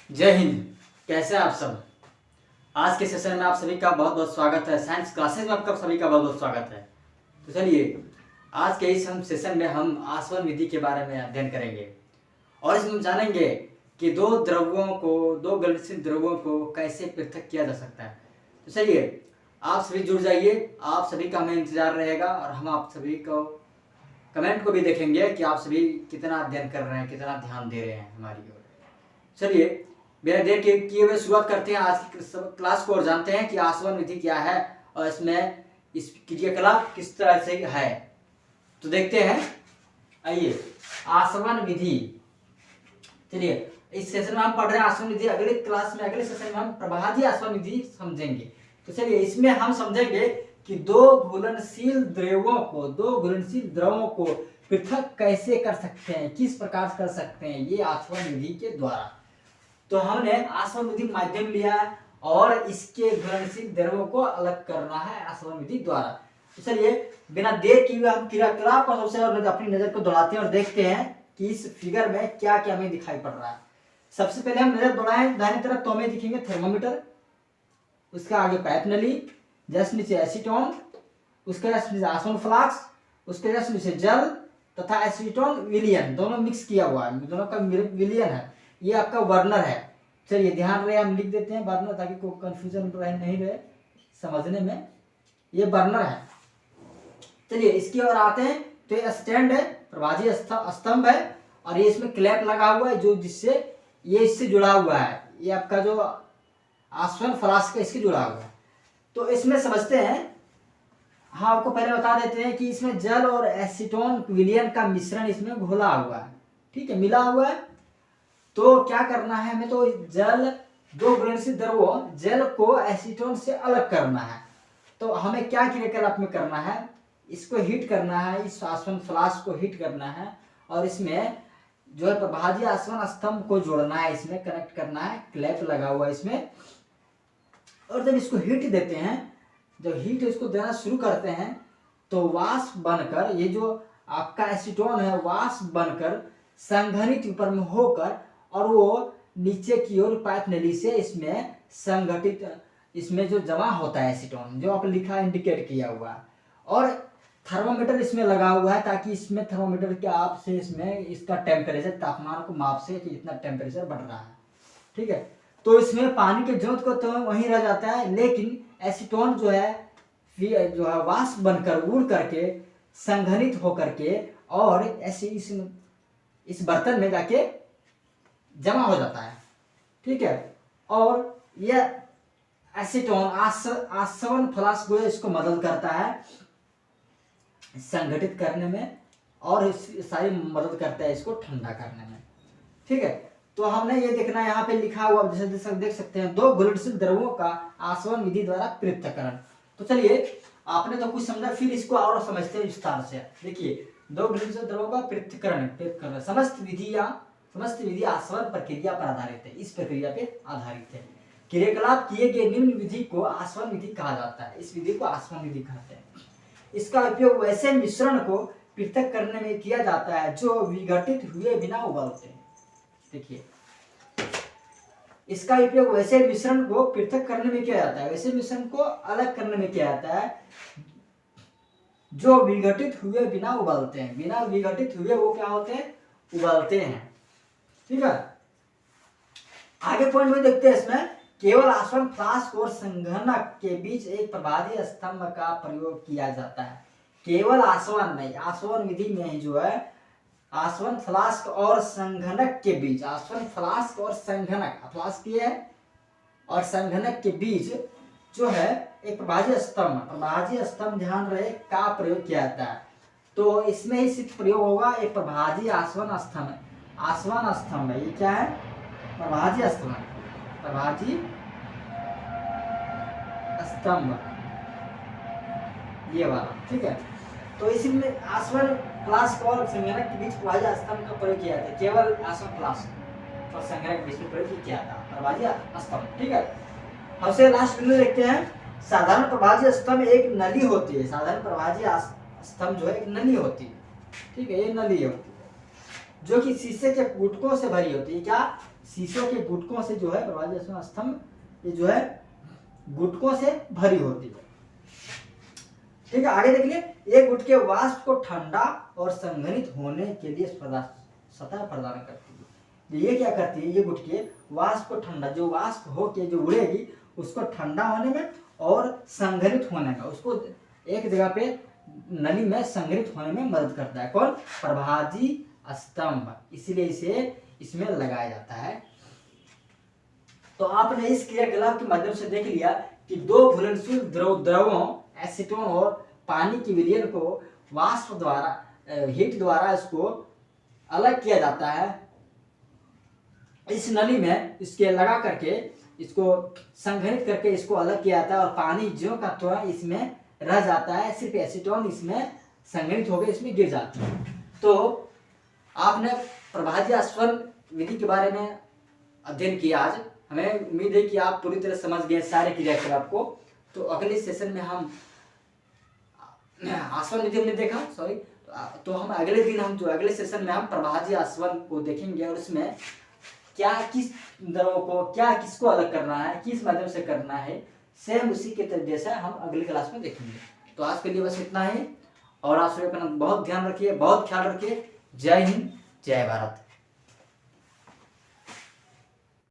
जय हिंद। कैसे हैं आप सब। आज के सेशन में आप सभी का बहुत बहुत स्वागत है। साइंस क्लासेस में आपका सभी का बहुत बहुत स्वागत है। तो चलिए, आज के इस हम सेशन में हम आसवन विधि के बारे में अध्ययन करेंगे और इसमें हम जानेंगे कि दो गतिशील द्रव्यों को कैसे पृथक किया जा सकता है। तो चलिए, आप सभी जुड़ जाइए। आप सभी का हमें इंतजार रहेगा और हम आप सभी को कमेंट को भी देखेंगे कि आप सभी कितना अध्ययन कर रहे हैं, कितना ध्यान दे रहे हैं हमारी ओर। चलिए, बिना देर के किए हुए शुरुआत करते हैं आज की क्लास को और जानते हैं कि आसवन विधि क्या है और इसमें इस क्रियाकलाप किस तरह से है। तो देखते हैं, आइए। आसवन विधि, चलिए इस सेशन में हम पढ़ रहे हैं आसवन विधि। अगले क्लास में, अगले सेशन में हम प्रभाजी आसवन विधि समझेंगे। तो चलिए, इसमें हम समझेंगे कि दो घुलनशील द्रवों को पृथक कैसे कर सकते हैं, किस प्रकार कर सकते हैं, ये आसवन विधि के द्वारा। तो हमने आसवन विधि माध्यम लिया है और इसके घुलनशील द्रव्यों को अलग करना है आसवन विधि द्वारा। तो चलिए, बिना देर किए हुए हम क्रियाकलाप पर सबसे अपनी नजर को दौड़ाते हैं और देखते हैं कि इस फिगर में क्या क्या हमें दिखाई पड़ रहा है। सबसे पहले हम नजर दौड़ाएं दाहिने तरफ तो हमें दिखेंगे थर्मोमीटर, उसके आगे पाइप नली, जस्ट नीचे एसीटोन, उसके जस्ट नीचे आसवन फ्लास्क, उसके जस्ट नीचे जल तथा एसीटोन विलियन, दोनों मिक्स किया हुआ है, दोनों का विलियन है। ये आपका बर्नर है। चलिए, ध्यान रहे, हम लिख देते हैं बर्नर ताकि कोई कंफ्यूजन नहीं रहे समझने में। ये बर्नर है। चलिए, इसकी ओर आते हैं तो ये स्टैंड है, प्रभाजी स्तंभ है और ये इसमें क्लैप लगा हुआ है जो जिससे ये इससे जुड़ा हुआ है। ये आपका जो आसवन फ्लास्क है इससे जुड़ा हुआ है। तो इसमें समझते हैं, हाँ आपको पहले बता देते हैं कि इसमें जल और एसीटोन विलियन का मिश्रण इसमें घोला हुआ है, ठीक है, मिला हुआ है। तो क्या करना है हमें, तो दो घुलनशील द्रवों जल को एसीटोन से अलग करना है। तो हमें क्या क्रियाकलाप में करना है, इसको हीट करना है, इस आसवन फ्लास्क को हीट करना है और इसमें जो है प्रभाजी आसवन स्तंभ को जोड़ना है, इसमें कनेक्ट करना है, क्लैप लगा हुआ है इसमें। और जब इसको हीट देते हैं, जब हीट इसको देना शुरू करते हैं तो वाष्प बनकर, ये जो आपका एसीटोन है वाष्प बनकर संघनित ऊपर में होकर और वो नीचे की ओर पाइप नली से इसमें संगठित, इसमें जो जमा होता है एसीटोन, जो आप लिखा इंडिकेट किया हुआ है। और थर्मोमीटर इसमें लगा हुआ है ताकि इसमें थर्मोमीटर के आप से इसमें इसका टेम्परेचर, तापमान को माप से कि इतना टेम्परेचर बढ़ रहा है, ठीक है। तो इसमें पानी के जरूरत को तो वहीं रह जाता है, लेकिन एसीटोन जो है वाष्प बनकर उड़ करके संघनित होकर के और ऐसे इस बर्तन में जाके जमा हो जाता है, ठीक है। और यह एसीटोन आसवन फ्लास्क को इसको मदद करता है संगठित करने में और सारी मदद करता है इसको ठंडा करने में, ठीक है। तो हमने ये देखना, यहाँ पे लिखा हुआ जैसे देख सकते हैं, दो घुलनशील द्रवों का आसवन विधि द्वारा पृथक्करण। तो चलिए, आपने तो कुछ समझा, फिर इसको और समझते हैं विस्तार से। देखिए, दो घुलनशील द्रवों का पृथक्करण समस्त विधि आसवन प्रक्रिया पर आधारित है, इस प्रक्रिया पे आधारित है। क्रियाकलाप किए गए निम्न विधि को आसवन विधि कहा जाता है, इस विधि को आसवन विधि कहते हैं। इसका उपयोग वैसे मिश्रण को पृथक करने में किया जाता है जो विघटित हुए बिना उबलते हैं। देखिए, इसका उपयोग वैसे मिश्रण को पृथक करने में किया जाता है, वैसे मिश्रण को अलग करने में किया जाता है जो विघटित हुए बिना उबलते हैं। बिना विघटित हुए वो क्या होते हैं, उबलते हैं, ठीक है। आगे पॉइंट में देखते हैं, इसमें केवल आसवन फ्लास्क और संघनक के बीच एक प्रभाजी स्तंभ का प्रयोग किया जाता है। केवल आसवन नहीं, आसवन विधि में ही जो है आसवन फ्लास्क और संघनक के बीच, आसवन फ्लास्क और संघनक, फ्लास्क ये है और संघनक के बीच जो है एक प्रभाजी स्तंभ ध्यान रहे का प्रयोग किया जाता है। तो इसमें ही सिर्फ प्रयोग होगा एक प्रभाजी आसवन स्तंभ है। ये क्या है, प्रभाजी स्तंभ, ये वाला, ठीक है। तो इसमें आसवन फ्लास्क और संघनक के बीच प्रभाजी स्तंभ का प्रयोग किया जाता है। केवल आसवन फ्लास्क और संघनक के बीच में प्रयोग किया जाता है प्रभाजी स्तंभ, ठीक है। हमसे लास्ट में देखते हैं, साधारण प्रभाजी स्तंभ एक नली होती है। साधारण प्रभाजी स्तंभ जो है एक नली होती है, ठीक है, ये नली होती है जो कि शीशे के गुटकों से भरी होती है। क्या, शीशों के गुटकों से जो है प्रभाजी आसवन स्तंभ ये जो है गुटकों से भरी होती है। ठीक है, आगे देख लिए। ये गुटके वाष्प को ठंडा और संघनित होने के लिए सतह प्रदान करती है। ये क्या करती है, ये गुटके वाष्प को ठंडा, जो वाष्प होके जो उड़ेगी उसको ठंडा होने में और संघनित होने में, उसको एक जगह पे नली में संग्रहित होने में मदद करता है। कौन? प्रभाजी स्तंभ, इसलिए इसे इसमें लगाया जाता है। तो आपने इस क्रियाकलाप के माध्यम से देख लिया कि दो घुलनशील द्रवों एसीटोन और पानी की विलयन को वाष्प द्वारा हीट द्वारा इसको अलग किया जाता है। इस नली में इसके लगा करके इसको संघनित करके इसको अलग किया जाता है और पानी ज्यों का त्यों इसमें रह जाता है, सिर्फ एसीटोन इसमें संघनित होकर इसमें गिर जाती है। तो आपने प्रभाजी आसवन विधि के बारे में अध्ययन किया आज। हमें उम्मीद है कि आप पूरी तरह समझ गए सारे क्रियाकलाप को। तो अगले सेशन में हम आसवन विधि हमने देखा, सॉरी, तो हम अगले दिन हम जो अगले सेशन में हम प्रभाजी आसवन को देखेंगे और उसमें क्या किस द्रवों को क्या किसको अलग करना है, किस माध्यम से करना है, सेम उसी के तरीके से हम अगली क्लास में देखेंगे। तो आज के लिए बस इतना ही और आप सभी अपना बहुत ध्यान रखिए, बहुत ख्याल रखिए। जय हिंद, जय भारत।